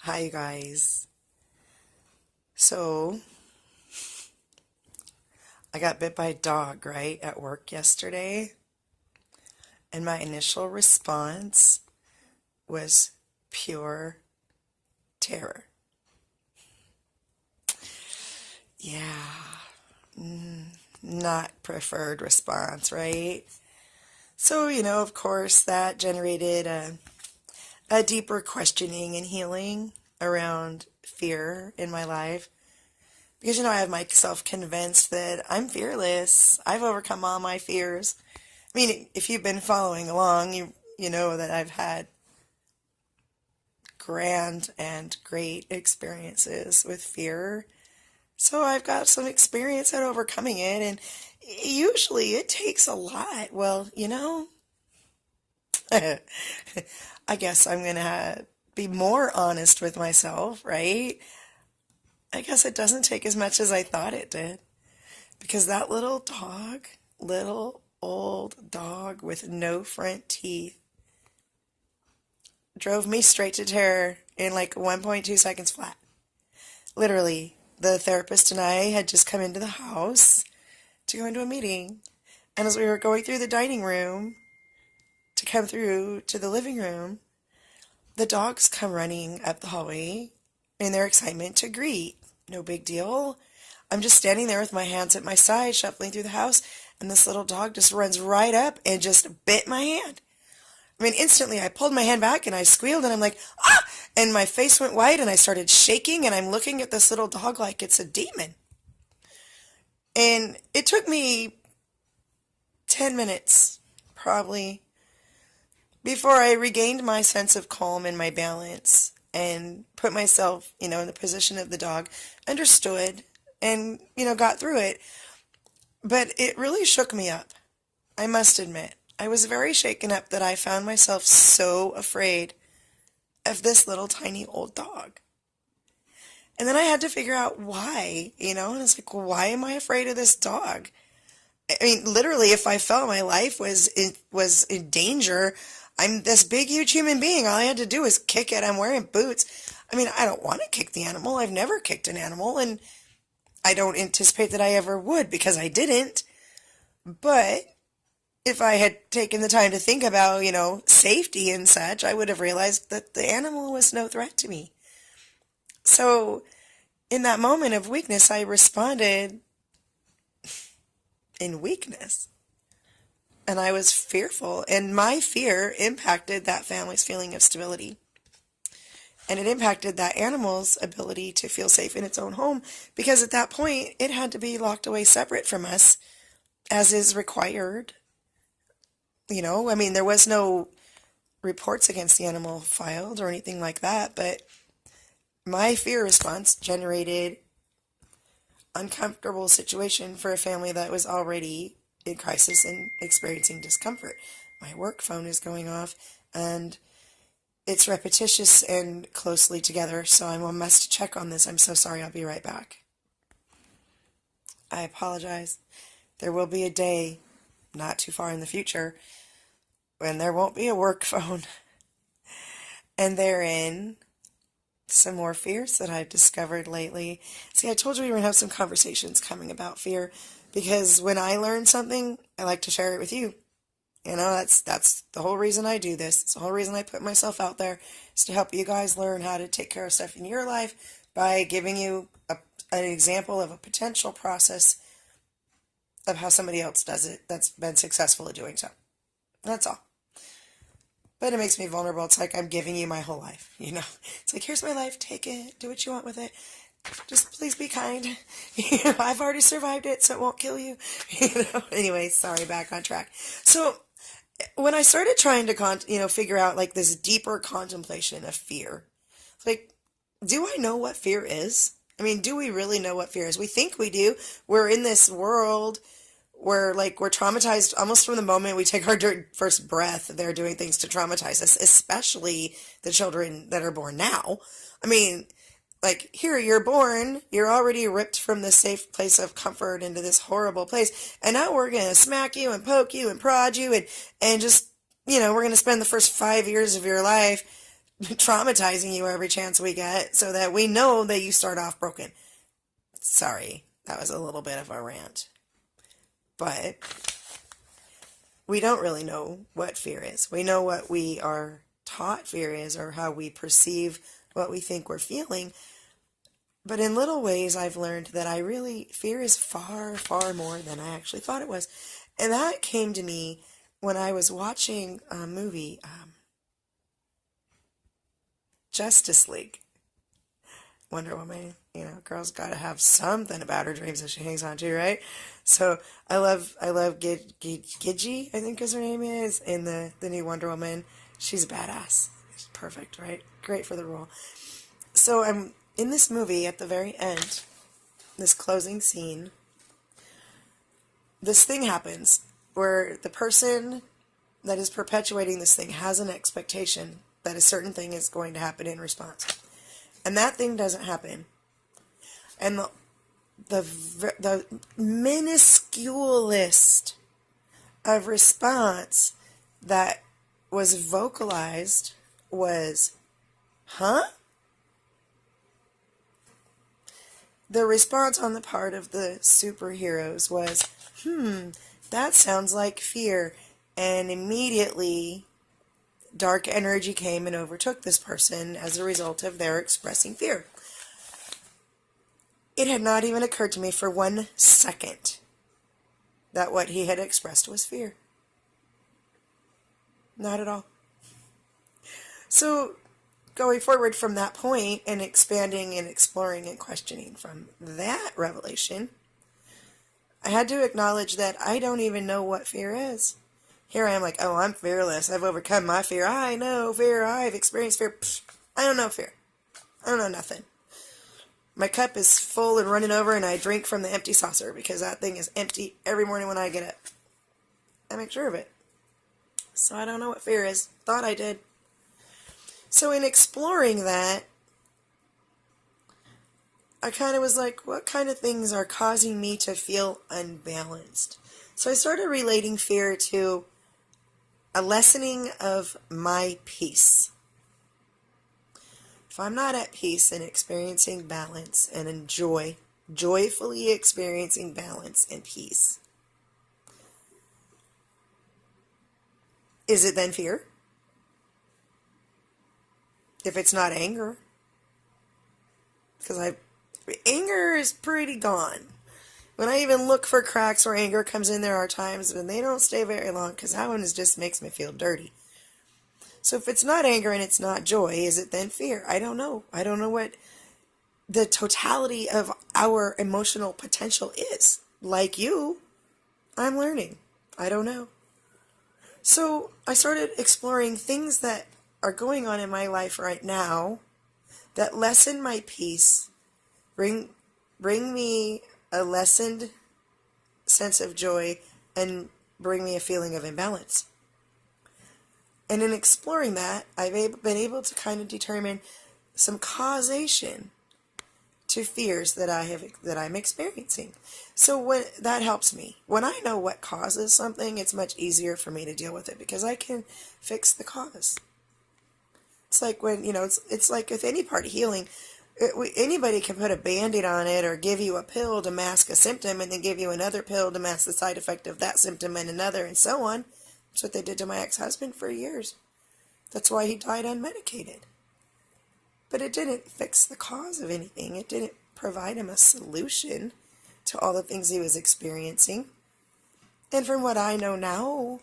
Hi, you guys. So, I got bit by a dog, right, at work yesterday, and my initial response was pure terror. Yeah, not preferred response, right? So, of course, that generated a deeper questioning and healing around fear in my life. Because, I have myself convinced that I'm fearless. I've overcome all my fears. I mean, if you've been following along, you know that I've had grand and great experiences with fear. So I've got some experience at overcoming it, and usually it takes a lot. Well, I guess I'm going to be more honest with myself, right? I guess it doesn't take as much as I thought it did. Because that little dog, little old dog with no front teeth, drove me straight to terror in like 1.2 seconds flat. Literally, the therapist and I had just come into the house to go into a meeting. And as we were going through the dining room to come through to the living room, the dogs come running up the hallway in their excitement to greet. No big deal. I'm just standing there with my hands at my side, shuffling through the house, and this little dog just runs right up and just bit my hand. I mean, instantly I pulled my hand back and I squealed and I'm like, ah! And my face went white and I started shaking and I'm looking at this little dog like it's a demon. And it took me 10 minutes, probably, before I regained my sense of calm and my balance and put myself, in the position of the dog, understood and, got through it. But it really shook me up, I must admit. I was very shaken up that I found myself so afraid of this little tiny old dog. And then I had to figure out why, and it's like, why am I afraid of this dog? I mean, literally, if I felt my life was in danger, I'm this big, huge human being. All I had to do was kick it. I'm wearing boots. I mean, I don't want to kick the animal. I've never kicked an animal, and I don't anticipate that I ever would because I didn't. But if I had taken the time to think about, safety and such, I would have realized that the animal was no threat to me. So in that moment of weakness, I responded in weakness. And I was fearful. And my fear impacted that family's feeling of stability. And it impacted that animal's ability to feel safe in its own home because at that point, it had to be locked away separate from us, as is required. I mean, there was no reports against the animal filed or anything like that, but my fear response generated uncomfortable situation for a family that was already in crisis and experiencing discomfort. My work phone is going off and it's repetitious and closely together, so I must check on this. I'm so sorry. I'll be right back. I apologize. There will be a day, not too far in the future, when there won't be a work phone. And therein, some more fears that I've discovered lately. See, I told you we were going to have some conversations coming about fear because when I learn something, I like to share it with you. That's the whole reason I do this. It's the whole reason I put myself out there is to help you guys learn how to take care of stuff in your life by giving you an example of a potential process of how somebody else does it that's been successful at doing so. That's all. But it makes me vulnerable. It's like I'm giving you my whole life, It's like, here's my life. Take it. Do what you want with it. Just please be kind. I've already survived it, so it won't kill you. Anyway, sorry, back on track. So when I started trying to, figure out like this deeper contemplation of fear, like, do I know what fear is? I mean, do we really know what fear is? We think we do. We're in this world where we're traumatized almost from the moment we take our first breath. They're doing things to traumatize us, especially the children that are born now. I mean, here you're born, you're already ripped from this safe place of comfort into this horrible place, and now we're going to smack you and poke you and prod you and just, we're going to spend the first 5 years of your life traumatizing you every chance we get so that we know that you start off broken. Sorry, that was a little bit of a rant. But we don't really know what fear is. We know what we are taught fear is, or how we perceive what we think we're feeling. But in little ways, I've learned that fear is far, far more than I actually thought it was. And that came to me when I was watching a movie, Justice League. Wonder Woman, girl's got to have something about her dreams that she hangs on to, right? So I love Gidgey, I think is her name is, in the new Wonder Woman. She's a badass. She's perfect, right? Great for the role. So I'm in this movie at the very end, this closing scene. This thing happens where the person that is perpetuating this thing has an expectation that a certain thing is going to happen in response. And that thing doesn't happen. And the minusculest of response that was vocalized was, huh? The response on the part of the superheroes was, that sounds like fear. And immediately, dark energy came and overtook this person as a result of their expressing fear. It had not even occurred to me for 1 second that what he had expressed was fear. Not at all. So, going forward from that point and expanding and exploring and questioning from that revelation, I had to acknowledge that I don't even know what fear is. Here I am like, oh, I'm fearless. I've overcome my fear. I know fear. I've experienced fear. Pfft, I don't know fear. I don't know nothing. My cup is full and running over, and I drink from the empty saucer because that thing is empty every morning when I get up. I make sure of it. So I don't know what fear is. Thought I did. So in exploring that, I kind of was like, what kind of things are causing me to feel unbalanced? So I started relating fear to a lessening of my peace. If I'm not at peace and experiencing balance and joyfully experiencing balance and peace, is it then fear? If it's not anger, because anger is pretty gone. When I even look for cracks where anger comes in, there are times when they don't stay very long because that one just makes me feel dirty. So if it's not anger and it's not joy, is it then fear? I don't know. I don't know what the totality of our emotional potential is. Like you, I'm learning. I don't know. So I started exploring things that are going on in my life right now that lessen my peace, bring me a lessened sense of joy, and bring me a feeling of imbalance. And in exploring that, I've been able to kind of determine some causation to fears that I'm experiencing. So that helps me. When I know what causes something, it's much easier for me to deal with it because I can fix the cause. It's like when, it's like with any part of healing, anybody can put a Band-Aid on it or give you a pill to mask a symptom and then give you another pill to mask the side effect of that symptom and another and so on. That's what they did to my ex-husband for years. That's why he died unmedicated. But it didn't fix the cause of anything. It didn't provide him a solution to all the things he was experiencing. And from what I know now,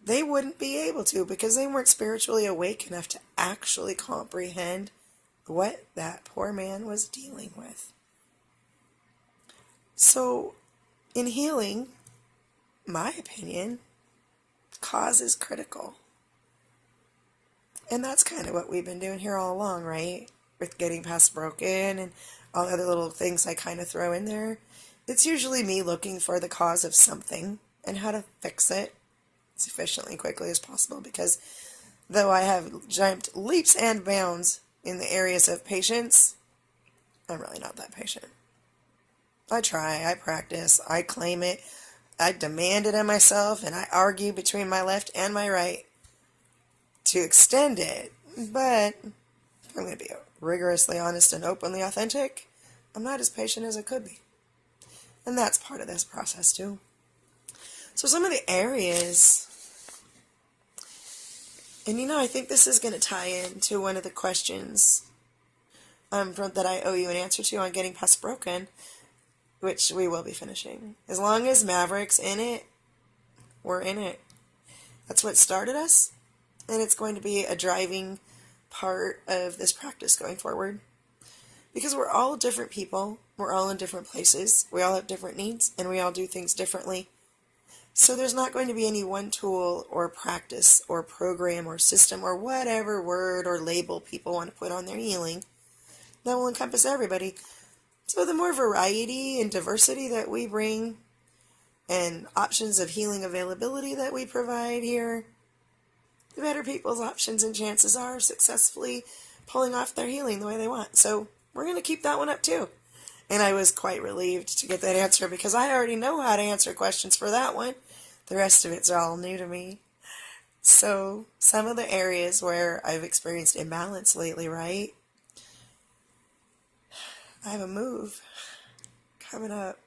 they wouldn't be able to because they weren't spiritually awake enough to actually comprehend what that poor man was dealing with. So, in healing, my opinion, cause is critical. And that's kind of what we've been doing here all along, right? With getting past broken and all the other little things I kind of throw in there. It's usually me looking for the cause of something and how to fix it as efficiently and quickly as possible, because though I have jumped leaps and bounds in the areas of patience, I'm really not that patient. I try, I practice, I claim it, I demand it of myself, and I argue between my left and my right to extend it, But if I'm going to be rigorously honest and openly authentic, I'm not as patient as I could be. And that's part of this process too. So some of the areas, and I think this is going to tie into one of the questions that I owe you an answer to on getting past broken, which we will be finishing. As long as Maverick's in it, we're in it. That's what started us, and it's going to be a driving part of this practice going forward. Because we're all different people, we're all in different places, we all have different needs, and we all do things differently. So there's not going to be any one tool or practice or program or system or whatever word or label people want to put on their healing that will encompass everybody. So the more variety and diversity that we bring and options of healing availability that we provide here, the better people's options and chances are of successfully pulling off their healing the way they want. So we're going to keep that one up too. And I was quite relieved to get that answer because I already know how to answer questions for that one. The rest of it's all new to me. So some of the areas where I've experienced imbalance lately, right? I have a move coming up.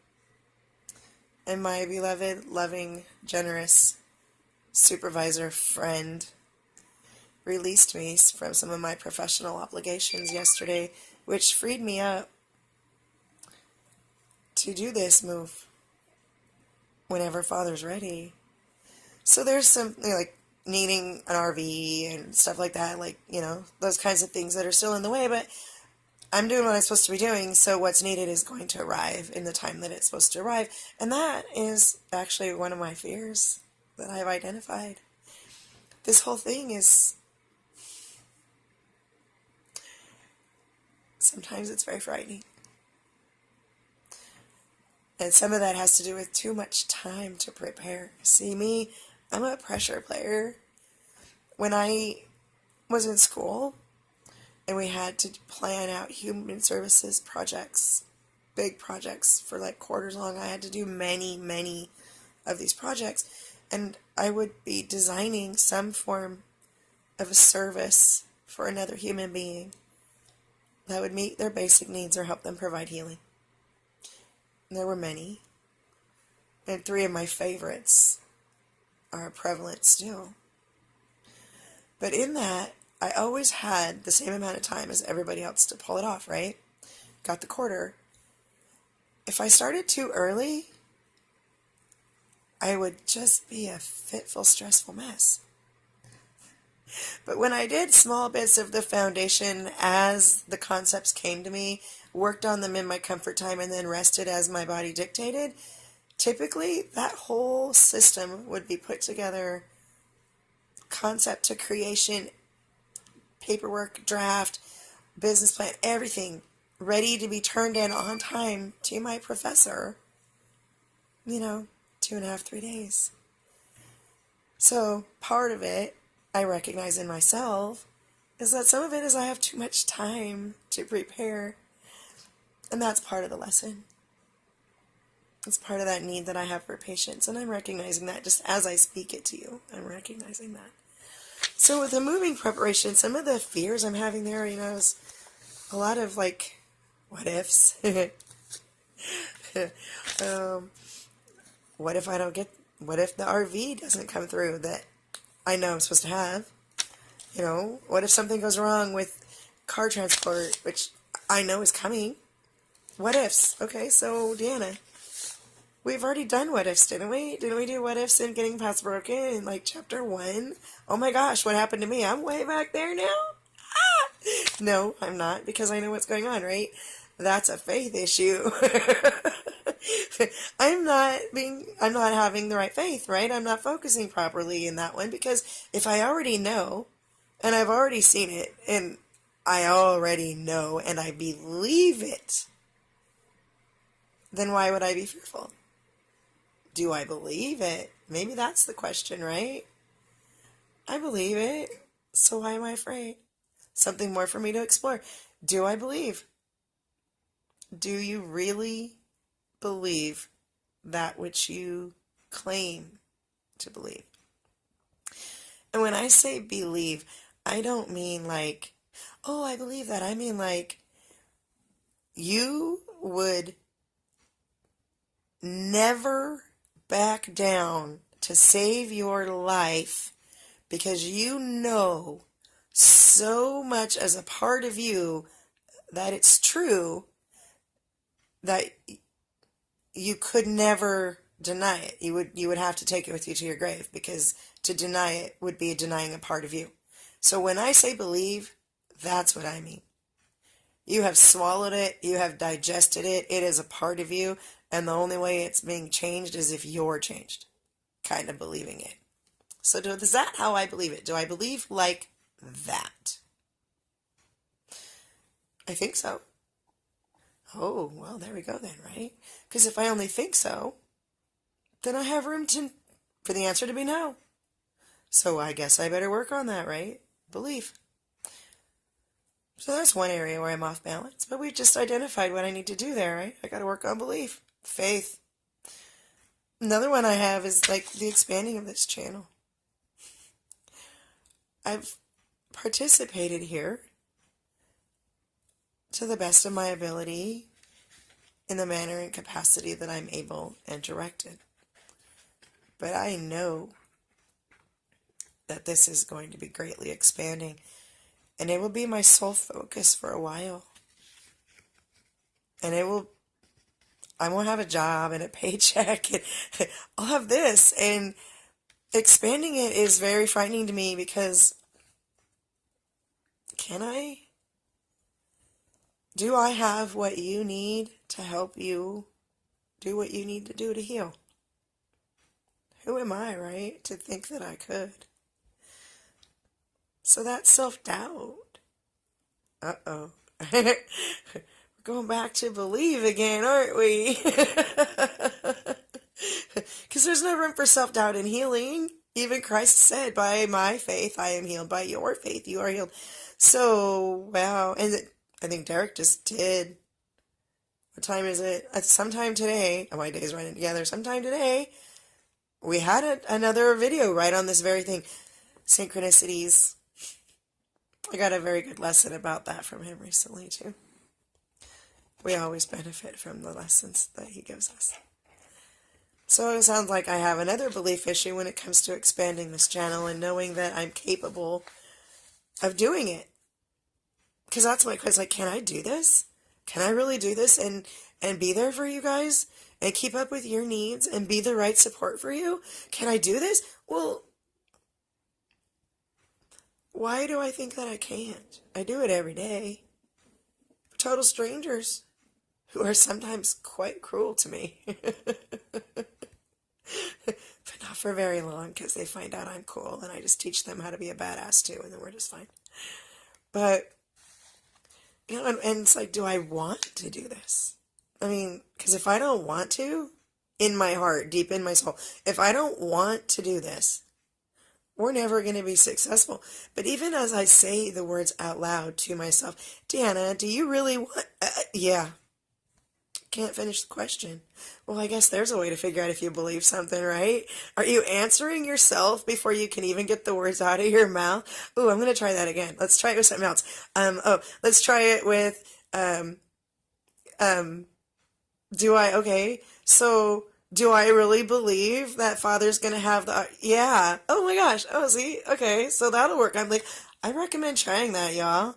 And my beloved, loving, generous supervisor friend released me from some of my professional obligations yesterday, which freed me up to do this move whenever Father's ready. So there's some, like needing an RV and stuff like that, like, those kinds of things that are still in the way, but I'm doing what I'm supposed to be doing, so what's needed is going to arrive in the time that it's supposed to arrive. And that is actually one of my fears that I've identified. This whole thing is, sometimes it's very frightening. And some of that has to do with too much time to prepare. See me, I'm a pressure player. When I was in school and we had to plan out human services projects, big projects for like quarters long, I had to do many, many of these projects. And I would be designing some form of a service for another human being that would meet their basic needs or help them provide healing. And there were many. And 3 of my favorites are prevalent still. But in that, I always had the same amount of time as everybody else to pull it off, right? Got the quarter. If I started too early, I would just be a fitful, stressful mess. But when I did small bits of the foundation as the concepts came to me, worked on them in my comfort time, and then rested as my body dictated, typically that whole system would be put together, concept to creation, paperwork, draft, business plan, everything ready to be turned in on time to my professor, 2.5, 3 days. So part of it I recognize in myself is that some of it is I have too much time to prepare. And that's part of the lesson. It's part of that need that I have for patience. And I'm recognizing that just as I speak it to you. I'm recognizing that. So with the moving preparation, some of the fears I'm having there, is a lot of like, what ifs? What if what if the RV doesn't come through that I know I'm supposed to have? What if something goes wrong with car transport, which I know is coming? What ifs? Okay, so Deanna, we've already done what ifs, didn't we? Didn't we do what ifs in Getting Past Broken in like chapter 1? Oh my gosh, what happened to me? I'm way back there now? No, I'm not, because I know what's going on, right? That's a faith issue. I'm not having the right faith, right? I'm not focusing properly in that one, because if I already know, and I've already seen it, and I already know, and I believe it, then why would I be fearful? Do I believe it? Maybe that's the question, right? I believe it, so why am I afraid? Something more for me to explore. Do I believe? Do you really believe that which you claim to believe? And when I say believe, I don't mean like, oh, I believe that. I mean like, you would never back down to save your life because you know so much as a part of you that it's true that you could never deny it. You would have to take it with you to your grave, because to deny it would be denying a part of you. So when I say believe, that's what I mean. You have swallowed it, you have digested it, it is a part of you, and the only way it's being changed is if you're changed, kind of believing it. So is that how I believe it? Do I believe like that? I think so. Oh, well, there we go then, right? Because if I only think so, then I have room for the answer to be no. So I guess I better work on that, right? Belief. So that's one area where I'm off balance, but we've just identified what I need to do there, right? I got to work on belief, faith. Another one I have is like the expanding of this channel. I've participated here to the best of my ability in the manner and capacity that I'm able and directed. But I know that this is going to be greatly expanding, and it will be my sole focus for a while. And I won't have a job and a paycheck, and I'll have this, and expanding it is very frightening to me because do I have what you need to help you do what you need to do to heal? Who am I, right, to think that I could? So that's self-doubt. Uh-oh. We're going back to believe again, aren't we? Because there's no room for self-doubt in healing. Even Christ said, by my faith I am healed, by your faith you are healed. So, wow. And I think Derek just did. What time is it? Sometime today. Oh, my day's running together. Sometime today, we had another video right on this very thing. Synchronicities. I got a very good lesson about that from him recently, too. We always benefit from the lessons that he gives us. So it sounds like I have another belief issue when it comes to expanding this channel and knowing that I'm capable of doing it. Because that's my question, like, can I do this? Can I really do this and be there for you guys and keep up with your needs and be the right support for you? Can I do this? Well, why do I think that I can't? I do it every day for total strangers who are sometimes quite cruel to me. But not for very long, because they find out I'm cool and I just teach them how to be a badass too, and then we're just fine. But, you know, and it's like, do I want to do this? I mean, because if I don't want to, in my heart, deep in my soul, if I don't want to do this, we're never going to be successful. But even as I say the words out loud to myself, Deanna, do you really want... yeah. Can't finish the question. Well, I guess there's a way to figure out if you believe something, right? Are you answering yourself before you can even get the words out of your mouth? Ooh, I'm going to try that again. Let's try it with something else. Let's try it with, okay, so do I really believe that Father's going to have yeah. Oh my gosh. Oh, see? Okay, so that'll work. I'm like, I recommend trying that, y'all.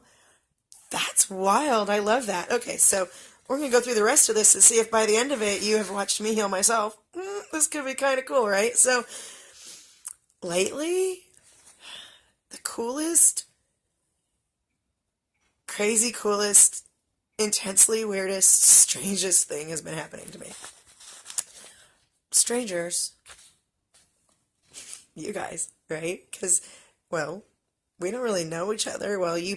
That's wild. I love that. Okay, so we're going to go through the rest of this and see if by the end of it you have watched me heal myself. This could be kind of cool, right? So, lately, the coolest, crazy coolest, intensely weirdest, strangest thing has been happening to me. Strangers. You guys, right? Because, well, we don't really know each other. Well, you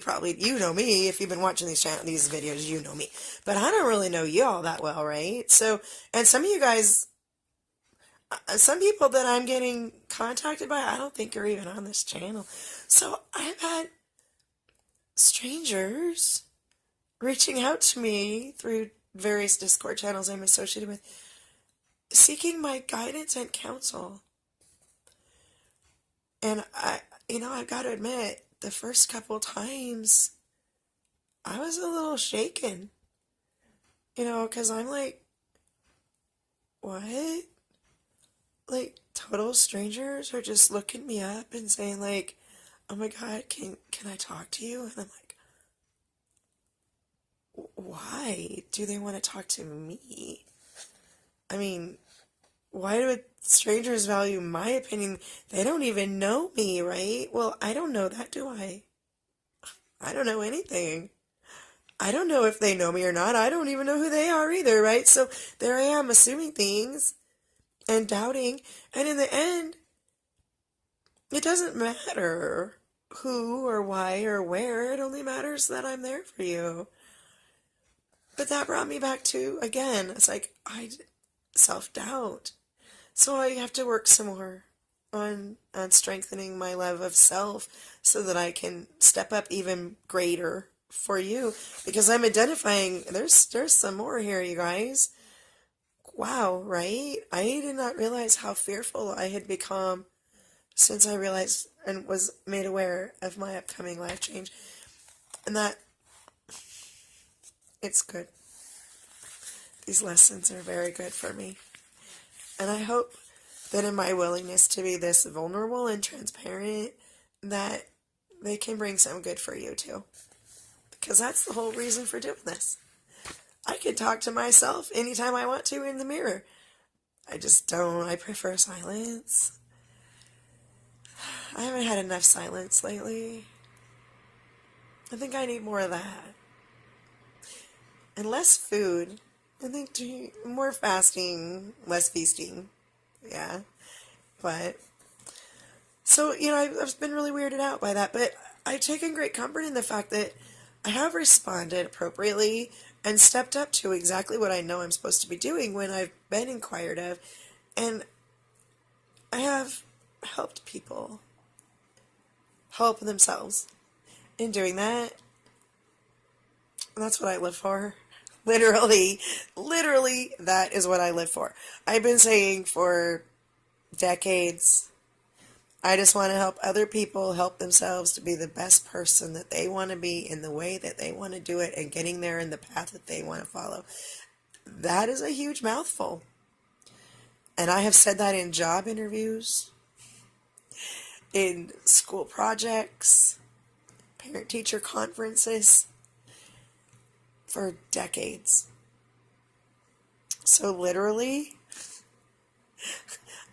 know me. If you've been watching these videos, you know me. But I don't really know you all that well, right? So, and some of you guys, some people that I'm getting contacted by, I don't think are even on this channel. So I've had strangers reaching out to me through various Discord channels I'm associated with, seeking my guidance and counsel. And I've got to admit, the first couple times I was a little shaken, because I'm like, what? Like, total strangers are just looking me up and saying, like, oh my God, can I talk to you? And I'm like, why do they want to talk to me? I mean, why do strangers value my opinion? They don't even know me, right? Well, I don't know that, do I? I don't know anything. I don't know if they know me or not. I don't even know who they are either, right? So there I am assuming things and doubting. And in the end, it doesn't matter who or why or where. It only matters that I'm there for you. But that brought me back to, again, it's like, self-doubt. So I have to work some more on strengthening my love of self so that I can step up even greater for you. Because I'm identifying, there's some more here, you guys. Wow, right? I did not realize how fearful I had become since I realized and was made aware of my upcoming life change. And that it's good. These lessons are very good for me. And I hope that in my willingness to be this vulnerable and transparent, that they can bring some good for you too. Because that's the whole reason for doing this. I can talk to myself anytime I want to in the mirror. I just don't. I prefer silence. I haven't had enough silence lately. I think I need more of that. And less food. I think more fasting, less feasting. Yeah. But, so, I've been really weirded out by that. But I've taken great comfort in the fact that I have responded appropriately and stepped up to exactly what I know I'm supposed to be doing when I've been inquired of. And I have helped people help themselves in doing that. And that's what I live for. Literally, that is what I live for. I've been saying for decades, I just want to help other people help themselves to be the best person that they want to be in the way that they want to do it and getting there in the path that they want to follow. That is a huge mouthful. And I have said that in job interviews, in school projects, parent-teacher conferences, for decades. So literally,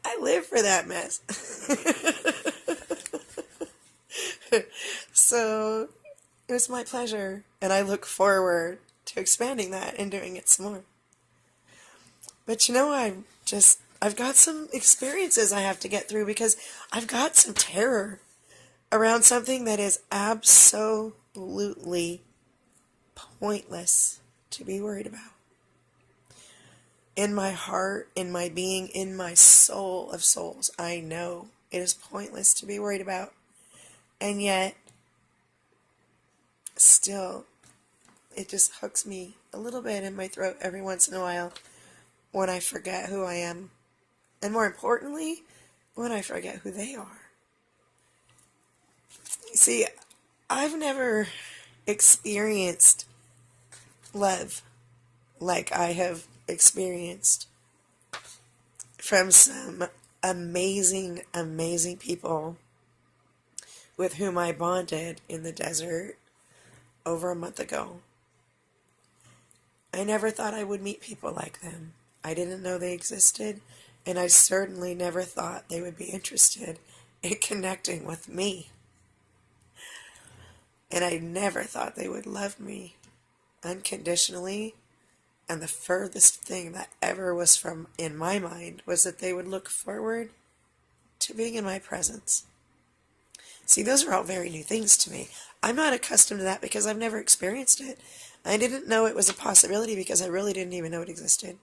I live for that mess. So it was my pleasure, and I look forward to expanding that and doing it some more. But I've got some experiences I have to get through because I've got some terror around something that is absolutely pointless to be worried about. In my heart, in my being, in my soul of souls, I know it is pointless to be worried about. And yet, still, it just hooks me a little bit in my throat every once in a while when I forget who I am. And more importantly, when I forget who they are. See, I've never experienced love like I have experienced from some amazing, amazing people with whom I bonded in the desert over a month ago. I never thought I would meet people like them. I didn't know they existed, and I certainly never thought they would be interested in connecting with me. And I never thought they would love me unconditionally. And the furthest thing that ever was from in my mind was that they would look forward to being in my presence. See, those are all very new things to me. I'm not accustomed to that because I've never experienced it. I didn't know it was a possibility because I really didn't even know it existed.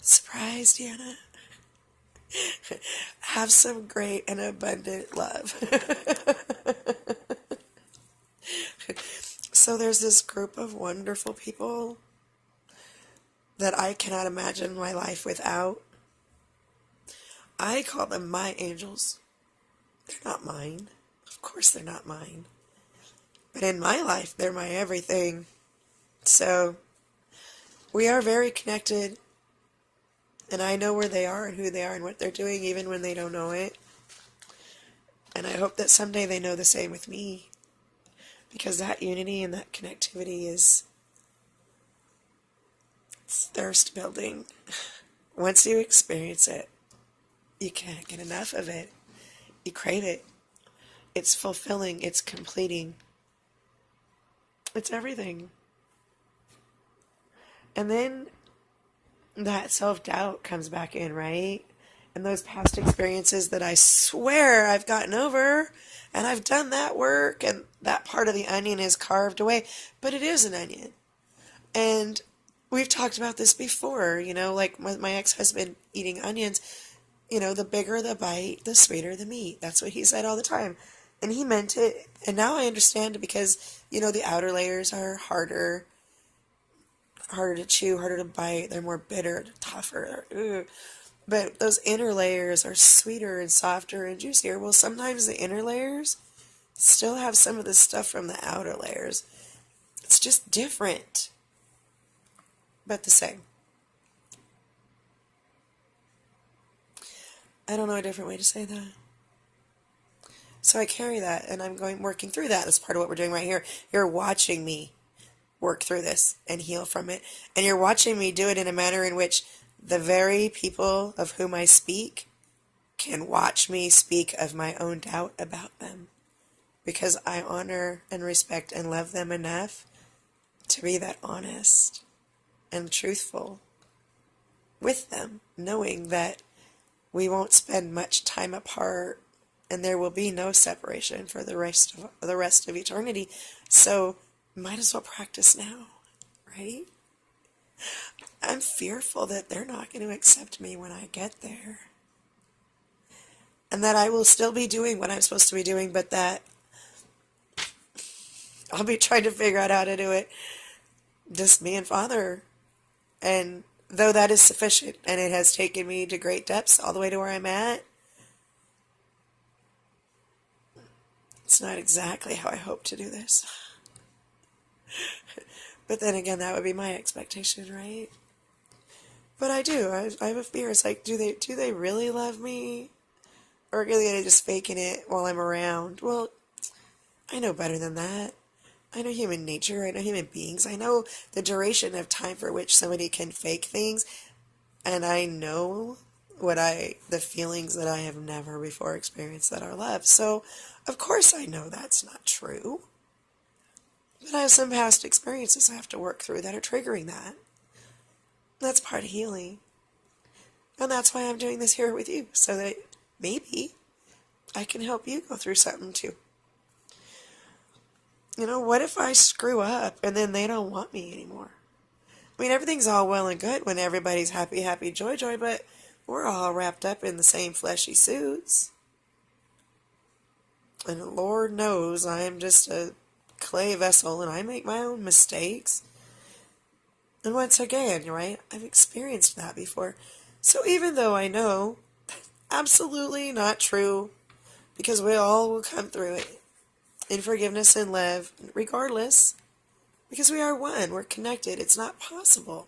Surprise, Deanna. Have some great and abundant love. So there's this group of wonderful people that I cannot imagine my life without. I call them my angels. They're not mine. Of course they're not mine. But in my life, they're my everything. So we are very connected, and I know where they are and who they are and what they're doing, even when they don't know it. And I hope that someday they know the same with me, because that unity and that connectivity is thirst building. Once you experience it, you can't get enough of it. You crave it. It's fulfilling. It's completing. It's everything. And then that self-doubt comes back in, right? And those past experiences that I swear I've gotten over, and I've done that work, and that part of the onion is carved away, but it is an onion. And we've talked about this before, like with my ex-husband eating onions, the bigger the bite, the sweeter the meat. That's what he said all the time. And he meant it. And now I understand it because, the outer layers are harder to chew, harder to bite. They're more bitter, tougher. Ugh. But those inner layers are sweeter and softer and juicier. Well, sometimes the inner layers still have some of the stuff from the outer layers. It's just different, but the same. I don't know a different way to say that. So I carry that, and I'm working through that. That's part of what we're doing right here. You're watching me work through this and heal from it. And you're watching me do it in a manner in which the very people of whom I speak can watch me speak of my own doubt about them, because I honor and respect and love them enough to be that honest and truthful with them, knowing that we won't spend much time apart and there will be no separation for the rest of eternity. So might as well practice now, right? I'm fearful that they're not going to accept me when I get there. And that I will still be doing what I'm supposed to be doing, but that I'll be trying to figure out how to do it just me and Father. And though that is sufficient, and it has taken me to great depths all the way to where I'm at, it's not exactly how I hope to do this. But then again, that would be my expectation, right? But I do. I have a fear. It's like, do they really love me? Or are they just faking it while I'm around? Well, I know better than that. I know human nature. I know human beings. I know the duration of time for which somebody can fake things. And I know the feelings that I have never before experienced that are love. So, of course I know that's not true. But I have some past experiences I have to work through that are triggering that. That's part of healing. And that's why I'm doing this here with you, so that maybe I can help you go through something too. What if I screw up and then they don't want me anymore? I mean, everything's all well and good when everybody's happy, happy, joy, joy, but we're all wrapped up in the same fleshy suits. And Lord knows I'm just a clay vessel and I make my own mistakes. And once again, right, I've experienced that before. So even though I know that's absolutely not true, because we all will come through it in forgiveness and love, regardless, because we are one, we're connected, it's not possible.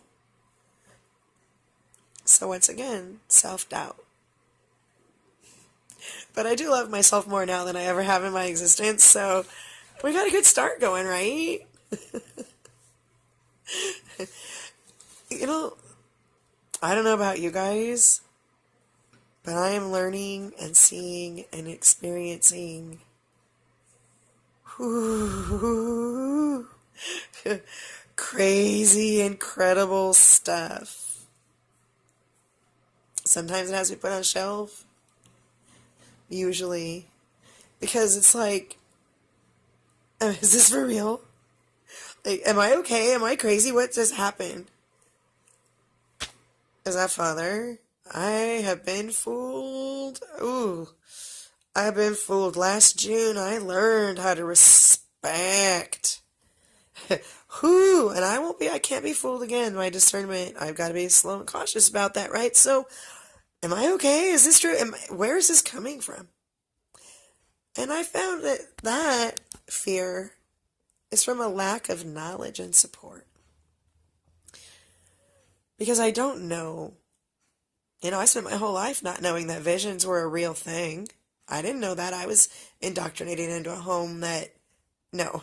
So once again, self-doubt. But I do love myself more now than I ever have in my existence, so we got a good start going, right? I don't know about you guys, but I am learning and seeing and experiencing crazy, incredible stuff. Sometimes it has to be put on a shelf, usually, because it's like, is this for real? Like, am I okay? Am I crazy? What just happened? Is that Father? I have been fooled. Ooh, I've been fooled. Last June, I learned how to respect. Whew, and I can't be fooled again. My discernment, I've got to be slow and cautious about that, right? So, am I okay? Is this true? Where is this coming from? And I found that that fear is from a lack of knowledge and support. Because I don't know. I spent my whole life not knowing that visions were a real thing. I didn't know that. I was indoctrinated into a home that, no.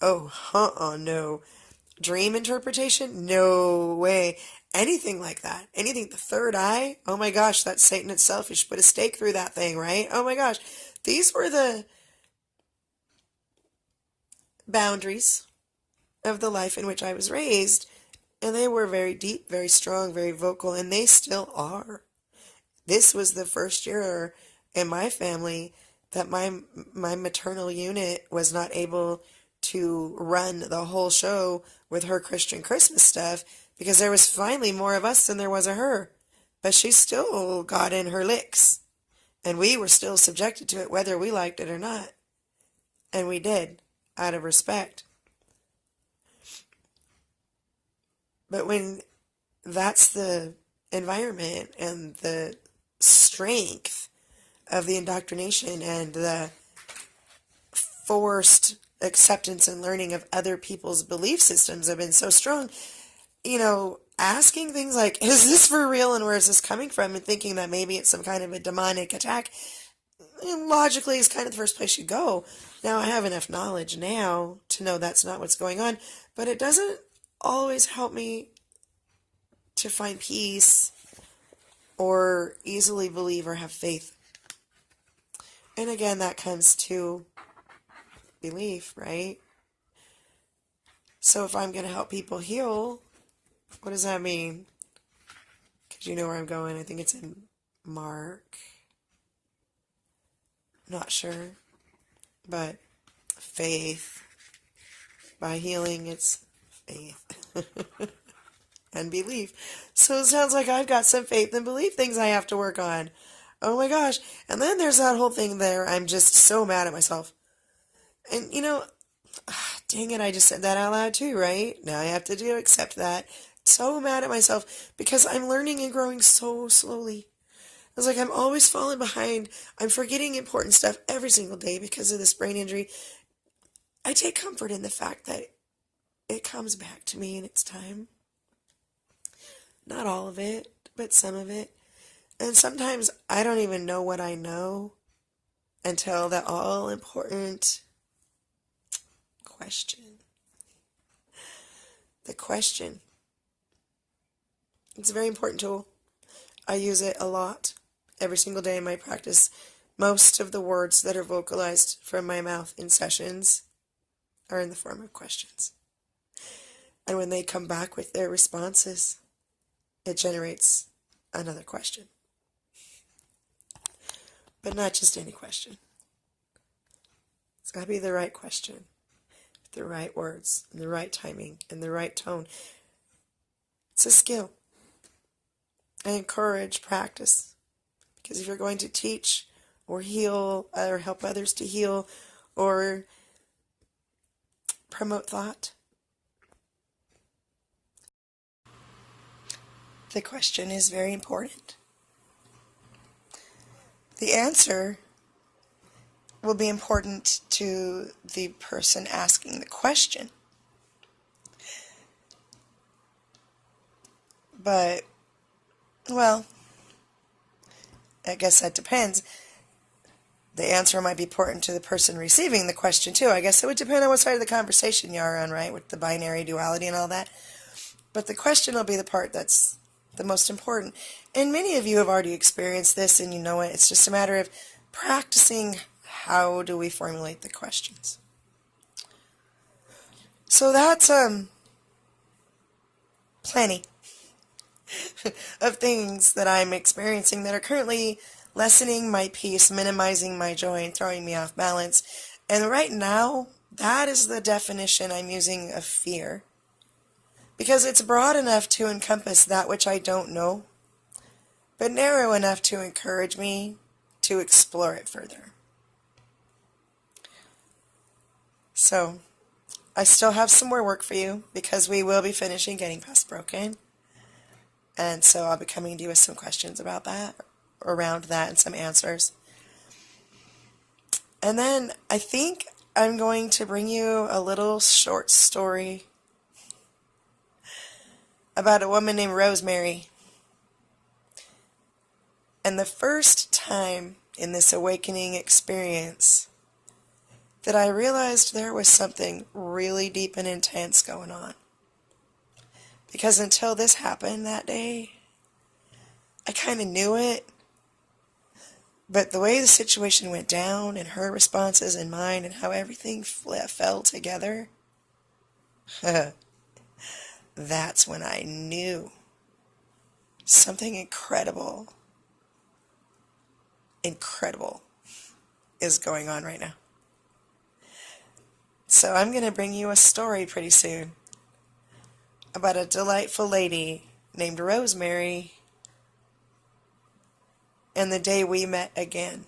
Oh, no. Dream interpretation? No way. Anything like that. Anything, the third eye? Oh my gosh, that's Satan itself. You should put a stake through that thing, right? Oh my gosh. These were the boundaries of the life in which I was raised, and they were very deep, very strong, very vocal, and they still are. This was the first year in my family that my maternal unit was not able to run the whole show with her Christian Christmas stuff because there was finally more of us than there was of her. But she still got in her licks, and we were still subjected to it whether we liked it or not. And we did, out of respect. But when that's the environment and the strength of the indoctrination and the forced acceptance and learning of other people's belief systems have been so strong, asking things like, is this for real and where is this coming from? And thinking that maybe it's some kind of a demonic attack, logically is kind of the first place you go. Now, I have enough knowledge now to know that's not what's going on, but it doesn't always help me to find peace or easily believe or have faith. And again, that comes to belief, right? So if I'm going to help people heal, what does that mean? Because you know where I'm going. I think it's in Mark. Not sure. But faith. By healing, it's faith. And belief. So it sounds like I've got some faith and belief things I have to work on. Oh my gosh. And then there's that whole thing there. I'm just so mad at myself. And dang it, I just said that out loud too, right? Now I have to accept that. So mad at myself because I'm learning and growing so slowly. It's like I'm always falling behind. I'm forgetting important stuff every single day because of this brain injury. I take comfort in the fact that it comes back to me in its time. Not all of it, but some of it. And sometimes I don't even know what I know until that all-important question. The question. It's a very important tool. I use it a lot every single day in my practice. Most of the words that are vocalized from my mouth in sessions are in the form of questions. And when they come back with their responses, it generates another question. But not just any question. It's got to be the right question, with the right words, and the right timing, and the right tone. It's a skill. I encourage practice. Because if you're going to teach or heal or help others to heal or promote thought, the question is very important. The answer will be important to the person asking the question. But, well, I guess that depends. The answer might be important to the person receiving the question, too. I guess it would depend on what side of the conversation you are on, right, with the binary duality and all that. But the question will be the part that's the most important. And many of you have already experienced this, and you know it. It's just a matter of practicing how do we formulate the questions. So that's plenty of things that I'm experiencing that are currently lessening my peace, minimizing my joy, and throwing me off balance. And right now, that is the definition I'm using of fear. Because it's broad enough to encompass that which I don't know, but narrow enough to encourage me to explore it further. So, I still have some more work for you because we will be finishing Getting Past Broken. And so I'll be coming to you with some questions about that, around that, and some answers. And then I think I'm going to bring you a little short story about a woman named Rosemary. And the first time in this awakening experience that I realized there was something really deep and intense going on. Because until this happened that day, I kind of knew it. But the way the situation went down and her responses and mine and how everything fell together, that's when I knew something incredible is going on right now. So I'm going to bring you a story pretty soon about a delightful lady named Rosemary and the day we met again.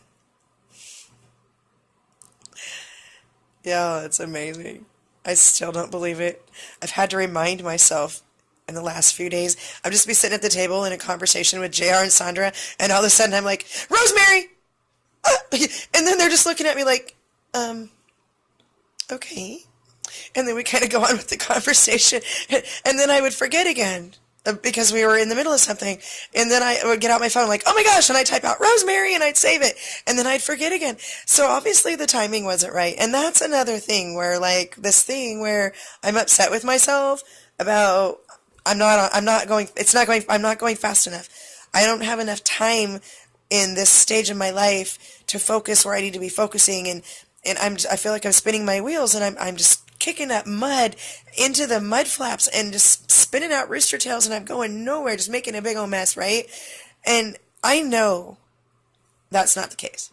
Yeah, it's amazing. I still don't believe it. I've had to remind myself in the last few days. I'll just be sitting at the table in a conversation with JR and Sandra, and all of a sudden I'm like, Rosemary! Ah! And then they're just looking at me like, okay. And then we kind of go on with the conversation, and then I would forget again because we were in the middle of something, and then I would get out my phone like, oh my gosh, and I'd type out Rosemary, and I'd save it, and then I'd forget again. So obviously the timing wasn't right, and that's another thing where, like, this thing where I'm upset with myself about I'm not going fast enough. I don't have enough time in this stage of my life to focus where I need to be focusing, and I feel like I'm spinning my wheels, and I'm just kicking up mud into the mud flaps and just spinning out rooster tails, and I'm going nowhere, just making a big old mess, right? And I know that's not the case.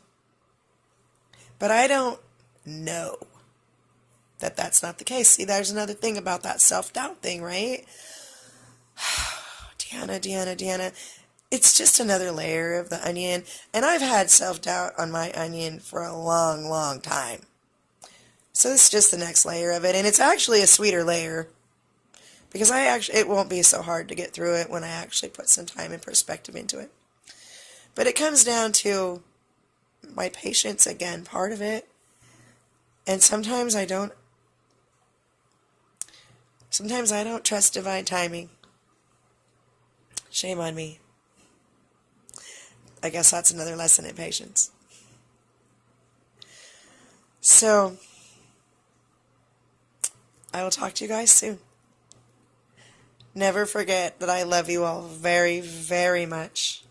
But I don't know that that's not the case. See, there's another thing about that self-doubt thing, right? Deanna. It's just another layer of the onion. And I've had self-doubt on my onion for a long, long time. So this is just the next layer of it. And it's actually a sweeter layer. Because it won't be so hard to get through it when I actually put some time and perspective into it. But it comes down to my patience, again, part of it. And sometimes I don't trust divine timing. Shame on me. I guess that's another lesson in patience. So, I will talk to you guys soon. Never forget that I love you all very, very much.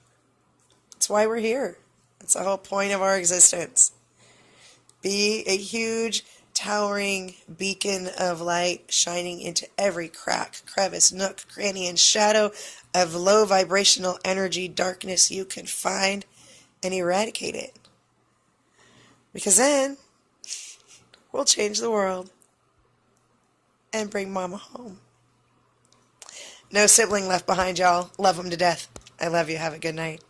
That's why we're here. That's the whole point of our existence. Be a huge, towering beacon of light shining into every crack, crevice, nook, cranny, and shadow of low vibrational energy darkness you can find, and eradicate it. Because then we'll change the world and bring Mama home. No sibling left behind, y'all. Love them to death. I love you. Have a good night.